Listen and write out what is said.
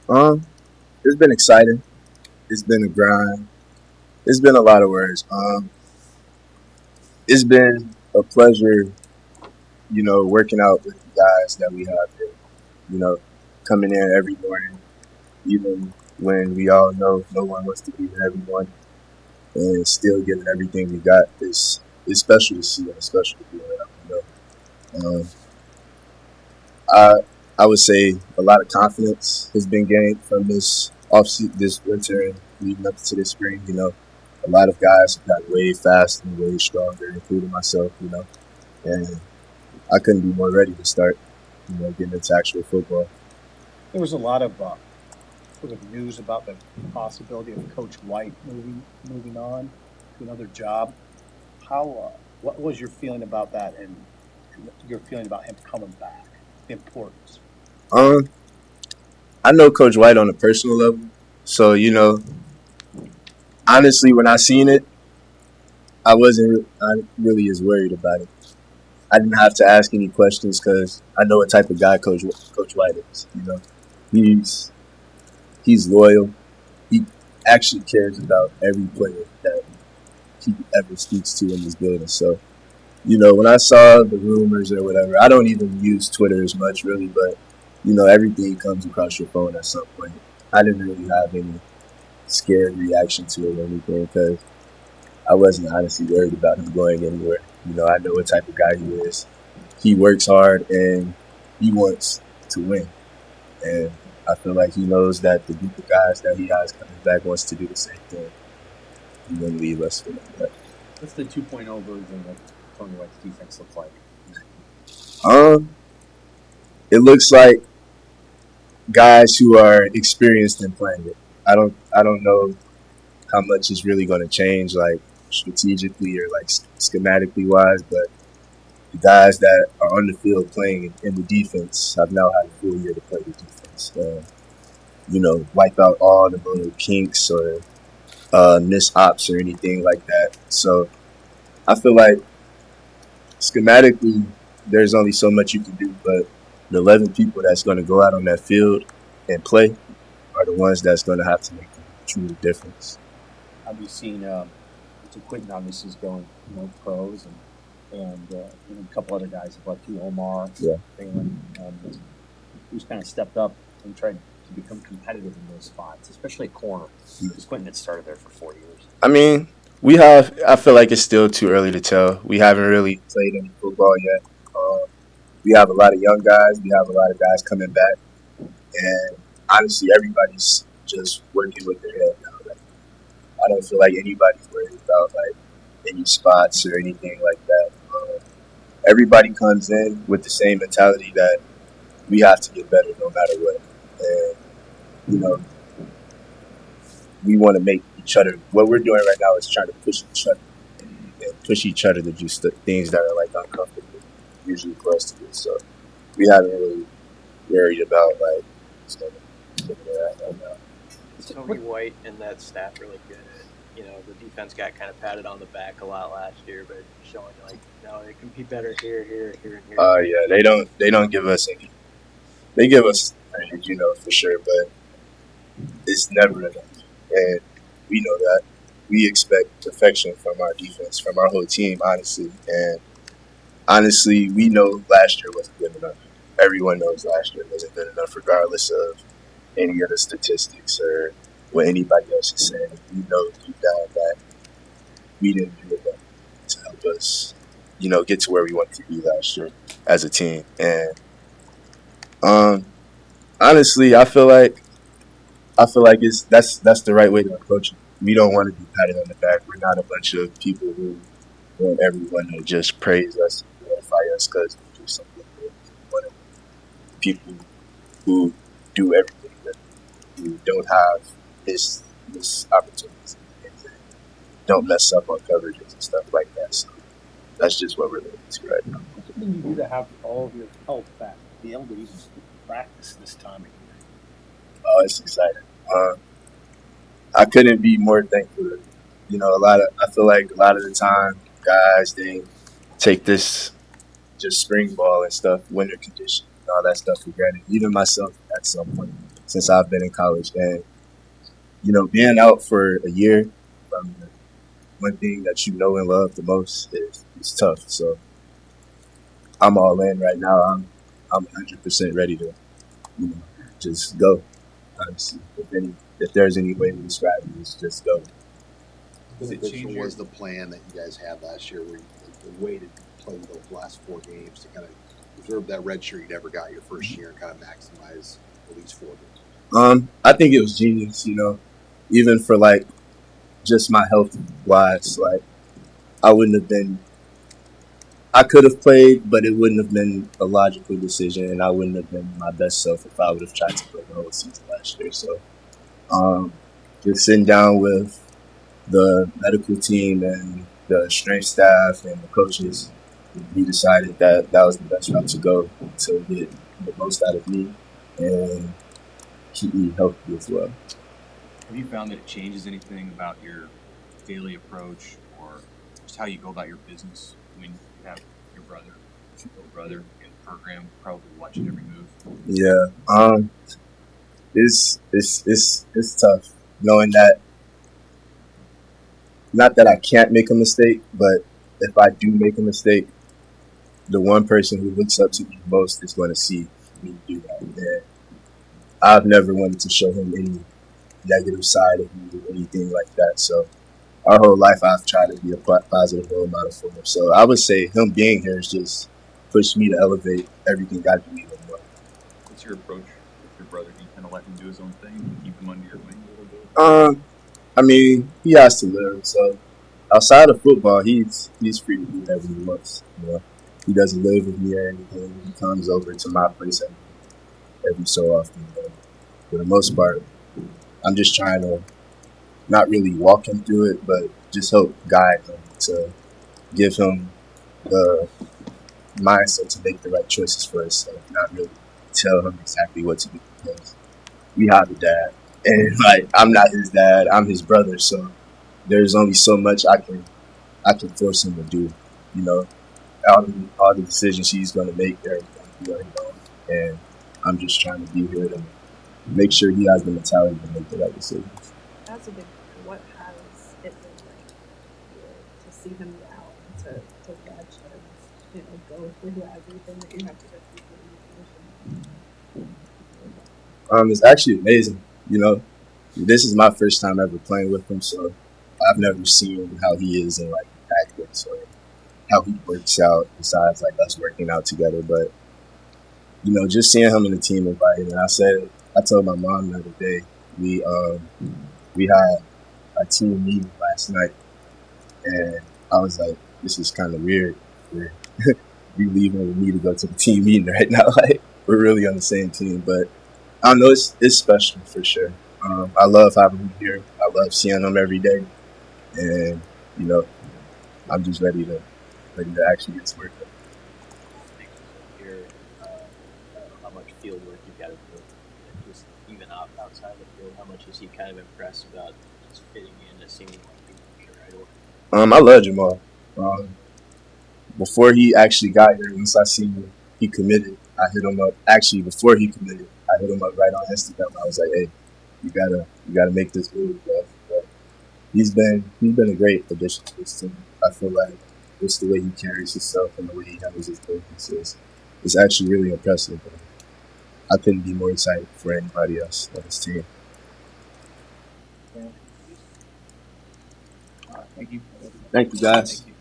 Um, it's been exciting. It's been a grind. It's been a lot of words. It's been a pleasure, working out with the guys that we have here. You know, coming in every morning, even when we all know no one wants to be there every morning, and still giving everything we got. It's special to see and special to be around. I I would say a lot of confidence has been gained from this winter and leading up to this spring. A lot of guys have gotten way faster and way stronger, including myself. And I couldn't be more ready to start. Getting into actual football. There was a lot of sort of news about the possibility of Coach White moving on to another job. What was your feeling about that, and your feeling about him coming back? The importance. Um, I know Coach White on a personal level, so honestly, when I seen it, I wasn't really as worried about it. I didn't have to ask any questions because I know what type of guy Coach White is. He's he's loyal. He actually cares about every player that he ever speaks to in this building. So, when I saw the rumors or whatever, I don't even use Twitter as much really, but everything comes across your phone at some point. I didn't really have any scared reaction to it or anything because I wasn't honestly worried about him going anywhere. I know what type of guy he is. He works hard and he wants to win. And I feel like he knows that the group of guys that he has coming back wants to do the same thing. He wouldn't leave us for that. What's the 2.0 version of Tony White's defense look like? Um, it looks like guys who are experienced in playing it. I don't know how much is really going to change, like strategically or like schematically wise, but the guys that are on the field playing in the defense have now had a full year to play the defense. Wipe out all the little kinks or miss ops or anything like that. So I feel like schematically, there's only so much you can do, but the 11 people that's going to go out on that field and play are the ones that's going to have to make the true difference. Have you seen Quentin obviously is going pros and a couple other guys like you, Omar, Yeah. Phelan, who's kind of stepped up and tried to become competitive in those spots, especially at corner. Because Quentin had started there for 4 years. I mean, I feel like it's still too early to tell. We haven't really played any football yet. We have a lot of young guys. We have a lot of guys coming back. And honestly, everybody's just working with their head now. Like, I don't feel like anybody's worried about like any spots or anything like that. Everybody comes in with the same mentality that we have to get better no matter what. And, you know, we want to make each other. What we're doing right now is trying to push each other and push each other to do things that are like uncomfortable, usually for us to do. So we haven't really worried about like just looking at that right now. Tony White and that staff really good. The defense got kind of patted on the back a lot last year, but showing like no, it can be better here, here, here, and here. Yeah, they don't give us any. They give us praise, for sure, but it's never enough, and we know that. We expect perfection from our defense, from our whole team, honestly. And honestly, we know last year wasn't good enough. Everyone knows last year wasn't good enough, regardless of any of the statistics or what anybody else is saying. We know deep down that we didn't do enough to help us, get to where we wanted to be last year as a team. And honestly, I feel like that's the right way to approach it. We don't want to be patted on the back. We're not a bunch of people who want everyone to just praise us and glorify us because we do something good. We want people who do everything good, who don't have this opportunities and don't mess up on coverages and stuff like that. So that's just what we're looking to right now. What can you do to have all of your health back, be able to even practice this time of year? Oh, it's exciting. I couldn't be more thankful. I feel like a lot of the time, guys they take this just spring ball and stuff, winter conditions, and all that stuff for granted. Even myself at some point since I've been in college. And, being out for a year from the one thing that you know and love the most is tough. So I'm all in right now. I'm 100% ready to, just go. Honestly, if there's any way to describe it, it's just go. Does it change What was the plan that you guys had last year, where the way to play those last 4 games to kind of preserve that red shirt you never got your first year and kind of maximize at least 4 games? I think it was genius. Even for like just my health wise, like I wouldn't have been. I could have played, but it wouldn't have been a logical decision, and I wouldn't have been my best self if I would have tried to play the whole season last year. So, um, just sitting down with the medical team and the strength staff and the coaches, we decided that that was the best route to go to get the most out of me and keep me healthy as well. Have you found that it changes anything about your daily approach or just how you go about your business? I mean, you have your little brother in the program, probably watching every move. Yeah, it's tough knowing that. Not that I can't make a mistake, but if I do make a mistake, the one person who looks up to me most is going to see me do that. And I've never wanted to show him any negative side of me or anything like that. So our whole life, I've tried to be a positive role model for him. So I would say him being here has just pushed me to elevate everything I do even more. What's your approach with your brother? Do you kind of let him do his own thing and keep him under your wing a little bit? I mean, he has to live. So outside of football, he's free to do whatever he wants. He doesn't live with me or anything. He comes over to my place every so often. But for the most part, I'm just trying to not really walk him through it, but just help guide him to give him the mindset to make the right choices for himself, not really tell him exactly what to do because we have a dad. And like I'm not his dad, I'm his brother, so there's only so much I can force him to do. All the decisions he's gonna make, they're gonna be on his own. And I'm just trying to be here to make sure he has the mentality to make the right decisions. That's a big one. What has it been like to see him now and to watch him, go through everything that you have to go through for your position? It's actually amazing. This is my first time ever playing with him, so I've never seen how he is in like practice or how he works out besides like us working out together. But just seeing him in the team environment, I told my mom the other day we had a team meeting last night, and I was like, this is kind of weird. We're you leaving with me to go to the team meeting right now. Like we're really on the same team, but I don't know. It's special for sure. I love having him here. I love seeing him every day, and I'm just ready to actually get to work. Here, how much field work you've got to do, and just even outside the field, how much is he kind of impressed about just fitting in and seeming like people right away? I love Jamal. Before he actually got here, once I seen he committed, I hit him up. Actually, before he committed, I hit him up right on Instagram. I was like, "Hey, you gotta make this move, bro." But he's been a great addition to this team. I feel like just the way he carries himself and the way he handles his business is actually really impressive. I couldn't be more excited for anybody else on this team. Thank you. Thank you, guys. Thank you.